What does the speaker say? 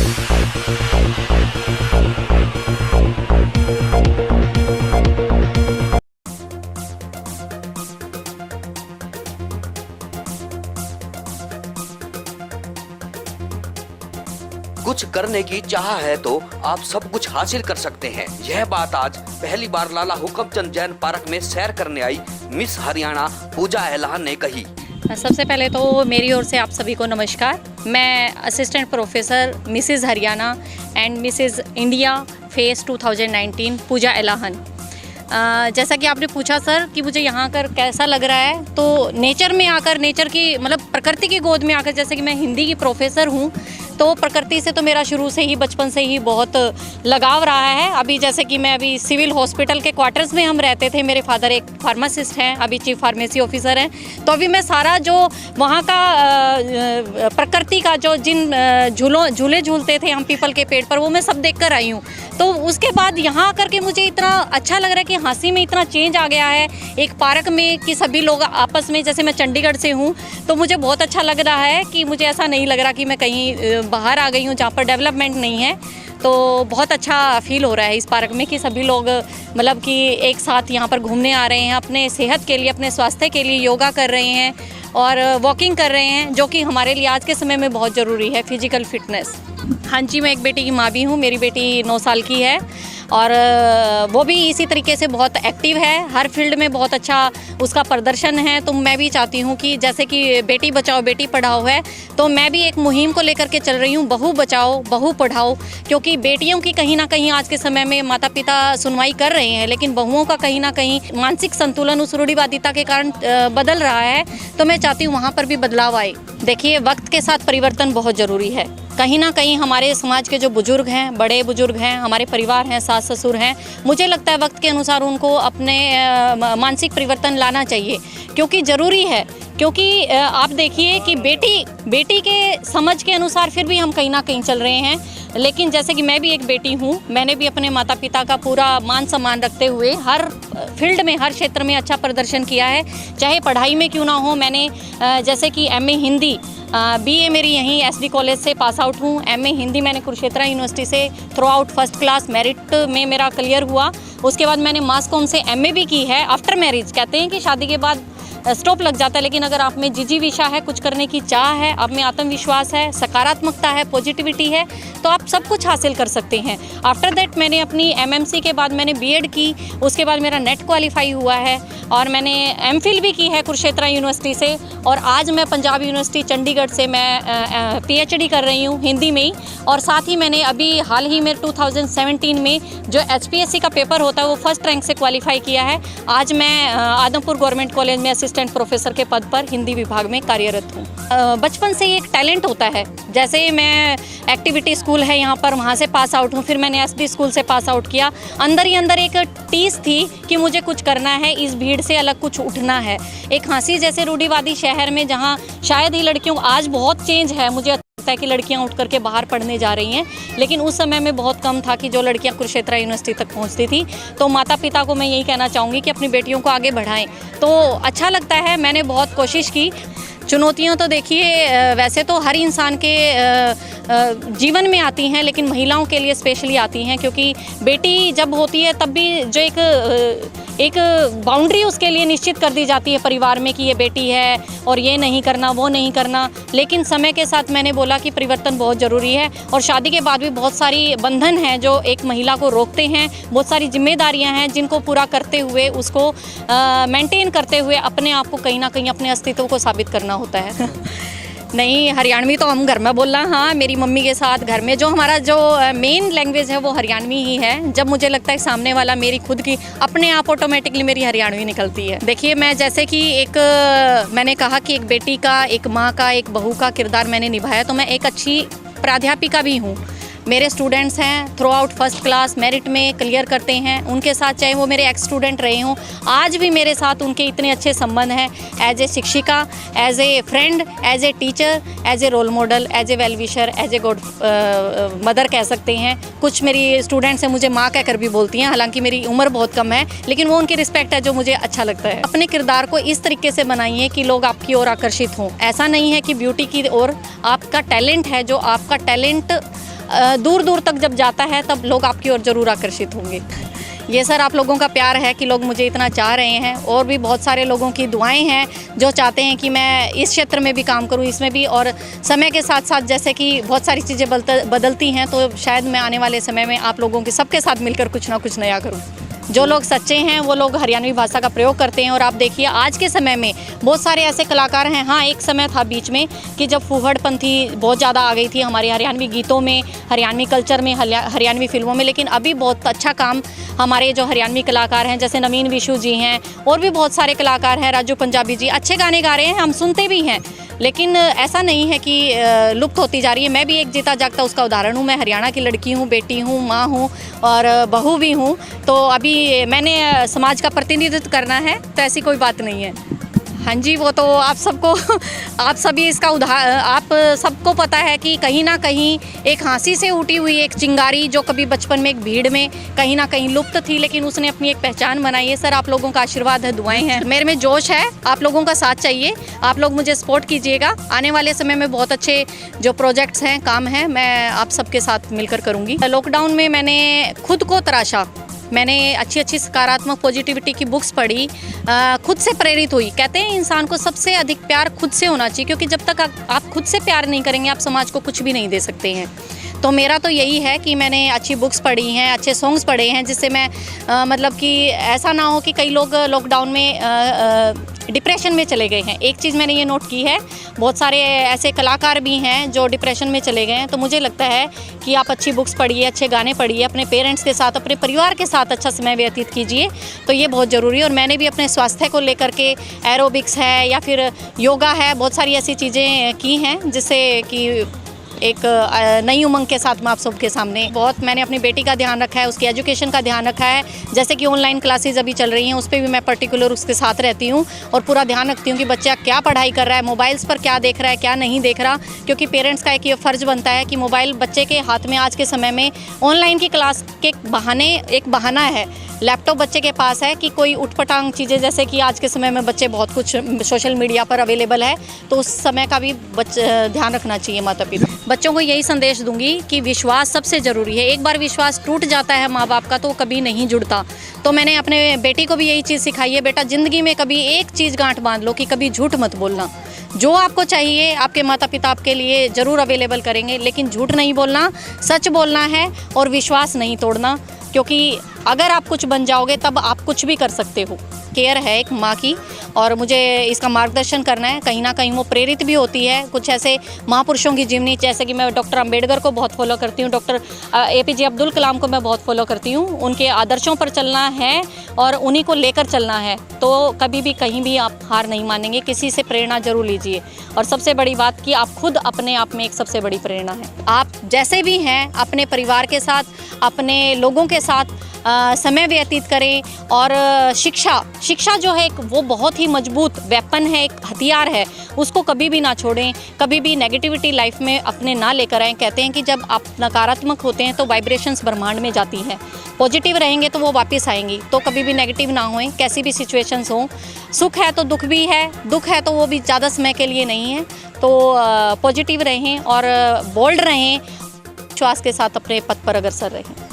कुछ करने की चाह है तो आप सब कुछ हासिल कर सकते हैं। यह बात आज पहली बार लाला हुकमचंद जैन पार्क में सैर करने आई मिस हरियाणा पूजा एलान ने कही। सबसे पहले तो मेरी ओर से आप सभी को नमस्कार। मैं assistant professor Mrs Haryana and Mrs India face 2019 पूजा एलाहन। जैसा कि आपने पूछा सर कि मुझे यहाँ आकर कैसा लग रहा है, तो नेचर में आकर, नेचर की मतलब प्रकृति की गोद में आकर, जैसे कि मैं हिंदी की प्रोफेसर हूँ तो प्रकृति से तो मेरा शुरू से ही, बचपन से ही बहुत लगाव रहा है। अभी जैसे कि मैं अभी सिविल हॉस्पिटल के क्वार्टर्स में हम रहते थे, मेरे फादर एक फार्मासिस्ट हैं, अभी चीफ फार्मेसी ऑफिसर हैं, तो अभी मैं सारा जो वहाँ का प्रकृति का जो जिन झूले झूलते थे हम पीपल के पेड़ पर, वो मैं सब देख कर आई हूँ। तो उसके बाद यहाँ आकर के मुझे इतना अच्छा लग रहा है कि हाँसी में इतना चेंज आ गया है एक पार्क में कि सभी लोग आपस में, जैसे मैं चंडीगढ़ से हूँ तो मुझे बहुत अच्छा लग रहा है कि मुझे ऐसा नहीं लग रहा कि मैं कहीं बाहर आ गई हूँ जहाँ पर डेवलपमेंट नहीं है। तो बहुत अच्छा फील हो रहा है इस पार्क में कि सभी लोग मतलब कि एक साथ यहाँ पर घूमने आ रहे हैं, अपने सेहत के लिए, अपने स्वास्थ्य के लिए योगा कर रहे हैं और वॉकिंग कर रहे हैं, जो कि हमारे लिए आज के समय में बहुत ज़रूरी है, फिजिकल फिटनेस। हाँ जी, मैं एक बेटी की माँ भी हूँ। मेरी बेटी 9 साल की है और वो भी इसी तरीके से बहुत एक्टिव है, हर फील्ड में बहुत अच्छा उसका प्रदर्शन है। तो मैं भी चाहती हूँ कि जैसे कि बेटी बचाओ बेटी पढ़ाओ है, तो मैं भी एक मुहिम को लेकर के चल रही हूँ, बहू बचाओ बहू पढ़ाओ, क्योंकि बेटियों की कहीं ना कहीं आज के समय में माता पिता सुनवाई कर रहे हैं, लेकिन बहुओं का कहीं ना कहीं मानसिक संतुलन उस रूढ़िवादिता के कारण बदल रहा है। तो मैं चाहती हूँ वहाँ पर भी बदलाव आए। देखिए, वक्त के साथ परिवर्तन बहुत ज़रूरी है। कहीं ना कहीं हमारे समाज के जो बुजुर्ग हैं, बड़े बुजुर्ग हैं, हमारे परिवार हैं, सास ससुर हैं, मुझे लगता है वक्त के अनुसार उनको अपने मानसिक परिवर्तन लाना चाहिए, क्योंकि ज़रूरी है। क्योंकि आप देखिए कि बेटी के समझ के अनुसार फिर भी हम कहीं ना कहीं चल रहे हैं, लेकिन जैसे कि मैं भी एक बेटी हूँ, मैंने भी अपने माता पिता का पूरा मान सम्मान रखते हुए हर फील्ड में, हर क्षेत्र में अच्छा प्रदर्शन किया है, चाहे पढ़ाई में क्यों ना हो। मैंने जैसे कि MA हिंदी, BA मेरी यहीं SD कॉलेज से पास आउट हूँ। MA हिंदी मैंने कुरुक्षेत्र यूनिवर्सिटी से through out first class merit में मेरा क्लियर हुआ। उसके बाद मैंने मास कॉम से MA भी की है। आफ्टर मैरिज, कहते हैं कि शादी के बाद स्टॉप लग जाता है, लेकिन अगर आप में जिजीविषा है, कुछ करने की चाह है, आप में आत्मविश्वास है, सकारात्मकता है, पॉजिटिविटी है, तो आप सब कुछ हासिल कर सकते हैं। आफ्टर दैट मैंने अपनी MMC के बाद मैंने BEd की, उसके बाद मेरा नेट क्वालिफाई हुआ है और मैंने MPhil भी की है कुरुक्षेत्र यूनिवर्सिटी से, और आज मैं पंजाब यूनिवर्सिटी चंडीगढ़ से मैं PhD कर रही हूँ हिंदी में ही। और साथ ही मैंने अभी हाल ही में 2017 में जो HPSC का पेपर होता है वो फर्स्ट रैंक से क्वालिफाई किया है। आज मैं आदमपुर गवर्नमेंट कॉलेज में असिस्टेंट प्रोफेसर के पद पर हिंदी विभाग में कार्यरत हूँ। बचपन से एक टैलेंट होता है, जैसे मैं एक्टिविटी स्कूल है यहाँ पर, वहाँ से पास आउट हूँ, फिर मैंने SD स्कूल से पास आउट किया। अंदर ही अंदर एक टीस थी कि मुझे कुछ करना है, इस भीड़ से अलग कुछ उठना है। एक हाँसी जैसे रूढ़िवादी शहर में जहाँ शायद ही लड़कियों, आज बहुत चेंज है, मुझे लगता है कि लड़कियां उठ करके बाहर पढ़ने जा रही हैं, लेकिन उस समय में बहुत कम था कि जो लड़कियां कुरुक्षेत्र यूनिवर्सिटी तक पहुंचती थी। तो माता पिता को मैं यही कहना चाहूँगी कि अपनी बेटियों को आगे बढ़ाएं। तो अच्छा लगता है, मैंने बहुत कोशिश की। चुनौतियां तो देखिए वैसे तो हर इंसान के जीवन में आती हैं, लेकिन महिलाओं के लिए स्पेशली आती हैं, क्योंकि बेटी जब होती है तब भी जो एक बाउंड्री उसके लिए निश्चित कर दी जाती है परिवार में कि ये बेटी है और ये नहीं करना, वो नहीं करना। लेकिन समय के साथ मैंने बोला कि परिवर्तन बहुत ज़रूरी है, और शादी के बाद भी बहुत सारी बंधन हैं जो एक महिला को रोकते हैं, बहुत सारी जिम्मेदारियां हैं जिनको पूरा करते हुए, उसको मेंटेन करते हुए अपने आप को कहीं ना कहीं, अपने अस्तित्व को साबित करना होता है। नहीं, हरियाणवी तो हम घर में बोलना, हाँ, मेरी मम्मी के साथ घर में जो हमारा जो मेन लैंग्वेज है वो हरियाणवी ही है। जब मुझे लगता है सामने वाला मेरी खुद की, अपने आप ऑटोमेटिकली मेरी हरियाणवी निकलती है। देखिए, मैं जैसे कि मैंने कहा कि एक बेटी का, एक माँ का, एक बहू का किरदार मैंने निभाया, तो मैं एक अच्छी प्राध्यापिका भी हूँ। मेरे स्टूडेंट्स हैं through out first class merit में क्लियर करते हैं, उनके साथ चाहे वो मेरे एक्स स्टूडेंट रहे हों, आज भी मेरे साथ उनके इतने अच्छे संबंध हैं, एज ए शिक्षिका, as a friend, as a teacher, as a role model, as a well wisher, as a good mother कह सकते हैं। कुछ मेरी स्टूडेंट्स हैं मुझे माँ कहकर भी बोलती हैं, हालांकि मेरी उम्र बहुत कम है, लेकिन वो उनकी रिस्पेक्ट है जो मुझे अच्छा लगता है। अपने किरदार को इस तरीके से बनाइए कि लोग आपकी ओर आकर्षित हों। ऐसा नहीं है कि ब्यूटी की ओर, आपका टैलेंट है, जो आपका टैलेंट दूर दूर तक जब जाता है तब लोग आपकी ओर ज़रूर आकर्षित होंगे। ये सर आप लोगों का प्यार है कि लोग मुझे इतना चाह रहे हैं, और भी बहुत सारे लोगों की दुआएं हैं जो चाहते हैं कि मैं इस क्षेत्र में भी काम करूं, इसमें भी। और समय के साथ साथ जैसे कि बहुत सारी चीज़ें बदलती हैं, तो शायद मैं आने वाले समय में आप लोगों के सबके साथ मिलकर कुछ ना कुछ नया करूं। जो लोग सच्चे हैं वो लोग हरियाणवी भाषा का प्रयोग करते हैं। और आप देखिए आज के समय में बहुत सारे ऐसे कलाकार हैं। हाँ, एक समय था बीच में कि जब फूहड़पंथी बहुत ज़्यादा आ गई थी हमारे हरियाणवी गीतों में, हरियाणवी कल्चर में, हरियाणवी फिल्मों में, लेकिन अभी बहुत अच्छा काम हमारे जो हरियाणवी कलाकार हैं जैसे नवीन विशु जी हैं, और भी बहुत सारे कलाकार हैं, राजू पंजाबी जी अच्छे गाने गा रहे हैं, हम सुनते भी हैं। लेकिन ऐसा नहीं है कि लुप्त होती जा रही है। मैं भी एक जीता जागता उसका उदाहरण हूँ। मैं हरियाणा की लड़की हूँ, बेटी हूँ, माँ हूँ और बहू भी हूँ। तो अभी मैंने समाज का प्रतिनिधित्व करना है, तो ऐसी कोई बात नहीं है। हाँ जी, वो तो आप सभी इसका आप सबको पता है कि कहीं ना कहीं एक हाँसी से उठी हुई एक चिंगारी जो कभी बचपन में एक भीड़ में कहीं ना कहीं लुप्त थी, लेकिन उसने अपनी एक पहचान बनाई है। सर आप लोगों का आशीर्वाद है, दुआएं हैं, मेरे में जोश है, आप लोगों का साथ चाहिए, आप लोग मुझे सपोर्ट कीजिएगा। आने वाले समय में बहुत अच्छे जो प्रोजेक्ट्स हैं, काम हैं, मैं आप सबके साथ मिलकर करूँगी। लॉकडाउन में मैंने खुद को तराशा, मैंने अच्छी सकारात्मक पॉजिटिविटी की बुक्स पढ़ी, खुद से प्रेरित हुई। कहते हैं इंसान को सबसे अधिक प्यार खुद से होना चाहिए, क्योंकि जब तक आप खुद से प्यार नहीं करेंगे आप समाज को कुछ भी नहीं दे सकते हैं। तो मेरा तो यही है कि मैंने अच्छी बुक्स पढ़ी हैं, अच्छे सॉन्ग्स पढ़े हैं, जिससे मैं मतलब कि ऐसा ना हो कि कई लोग लॉकडाउन में डिप्रेशन में चले गए हैं। एक चीज़ मैंने ये नोट की है, बहुत सारे ऐसे कलाकार भी हैं जो डिप्रेशन में चले गए हैं। तो मुझे लगता है कि आप अच्छी बुक्स पढ़िए, अच्छे गाने पढ़िए, अपने पेरेंट्स के साथ, अपने परिवार के साथ अच्छा समय व्यतीत कीजिए, तो ये बहुत ज़रूरी है। और मैंने भी अपने स्वास्थ्य को लेकर के एरोबिक्स है या फिर योगा है, बहुत सारी ऐसी चीज़ें की हैं जिससे कि एक नई उमंग के साथ मैं आप सबके सामने बहुत मैंने अपनी बेटी का ध्यान रखा है, उसकी एजुकेशन का ध्यान रखा है। जैसे कि ऑनलाइन क्लासेस अभी चल रही हैं, उस पर भी मैं पर्टिकुलर उसके साथ रहती हूँ और पूरा ध्यान रखती हूँ कि बच्चा क्या पढ़ाई कर रहा है, मोबाइल्स पर क्या देख रहा है, क्या नहीं देख रहा। क्योंकि पेरेंट्स का एक ये फ़र्ज़ बनता है कि मोबाइल बच्चे के हाथ में आज के समय में ऑनलाइन की क्लास के बहाने एक बहाना है, लैपटॉप बच्चे के पास है कि कोई उठपटांग चीज़ें, जैसे कि आज के समय में बच्चे बहुत कुछ सोशल मीडिया पर अवेलेबल है, तो उस समय का भी ध्यान रखना चाहिए माता पिता। बच्चों को यही संदेश दूंगी कि विश्वास सबसे ज़रूरी है। एक बार विश्वास टूट जाता है माँ बाप का तो कभी नहीं जुड़ता। तो मैंने अपने बेटी को भी यही चीज़ सिखाई है, बेटा ज़िंदगी में कभी एक चीज़ गांठ बांध लो कि कभी झूठ मत बोलना। जो आपको चाहिए आपके माता पिता आपके लिए ज़रूर अवेलेबल करेंगे, लेकिन झूठ नहीं बोलना, सच बोलना है और विश्वास नहीं तोड़ना। क्योंकि अगर आप कुछ बन जाओगे तब आप कुछ भी कर सकते हो। केयर है एक माँ की और मुझे इसका मार्गदर्शन करना है। कहीं ना कहीं वो प्रेरित भी होती है कुछ ऐसे महापुरुषों की जीवनी, जैसे कि मैं डॉक्टर अंबेडकर को बहुत फॉलो करती हूँ, डॉक्टर APJ अब्दुल कलाम को मैं बहुत फॉलो करती हूँ। उनके आदर्शों पर चलना है और उन्हीं को लेकर चलना है, तो कभी भी कहीं भी आप हार नहीं मानेंगे। किसी से प्रेरणा जरूर लीजिए और सबसे बड़ी बात कि आप खुद अपने आप में एक सबसे बड़ी प्रेरणा है। आप जैसे भी हैं अपने परिवार के साथ, अपने लोगों के साथ समय व्यतीत करें। और शिक्षा जो है वो बहुत ही मजबूत वेपन है, एक हथियार है, उसको कभी भी ना छोड़ें। कभी भी नेगेटिविटी लाइफ में अपने ना लेकर आएँ। कहते हैं कि जब आप नकारात्मक होते हैं तो वाइब्रेशंस ब्रह्मांड में जाती हैं, पॉजिटिव रहेंगे तो वो वापस आएंगी। तो कभी भी नेगेटिव ना होएं, कैसी भी सिचुएशंस हों। सुख है तो दुख भी है, दुख है तो वो भी ज़्यादा समय के लिए नहीं है। तो पॉजिटिव रहें और बोल्ड रहें, विश्वास के साथ अपने पथ पर अग्रसर रहें।